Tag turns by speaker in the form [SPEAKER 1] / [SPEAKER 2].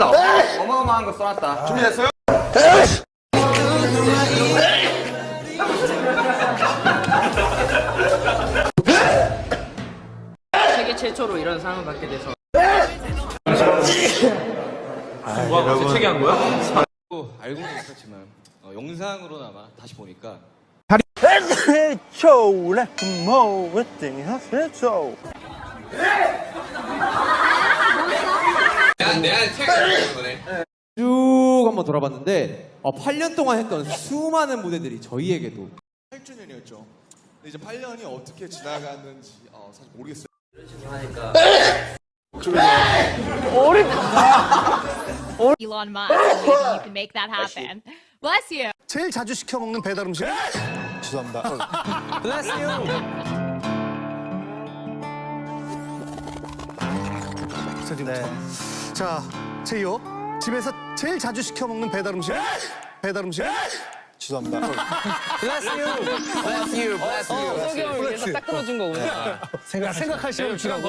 [SPEAKER 1] 어마어마한 거 써놨다.
[SPEAKER 2] 준비됐어요?
[SPEAKER 3] 세계 최초로 이런 상을 받게 돼서
[SPEAKER 1] 와, 재채기 한 거야?
[SPEAKER 4] 알고는 있었지만 영상으로나마 다시 보니까
[SPEAKER 5] 쭉 한번 돌아봤는데 8년 동안 했던 수많은 무대들이 저희에게도
[SPEAKER 2] 8주년이었죠. 근데 이제 8년이 어떻게 지나갔는지 사실 모르겠어요.
[SPEAKER 6] Elon Musk. Maybe you can make that happen. Bless you.
[SPEAKER 7] 제일 자주 시켜 먹는 배달 음식. 죄송합니다.
[SPEAKER 5] Bless you.
[SPEAKER 7] 네. 자, 제이요. 집에서 제일 자주 시켜 먹는 배달 음식. 배달 음식. 죄송합니다.
[SPEAKER 5] Bless you.
[SPEAKER 3] 석영을 위해서 딱 끌어준 거구나.
[SPEAKER 7] 생각할 시간을 주라고.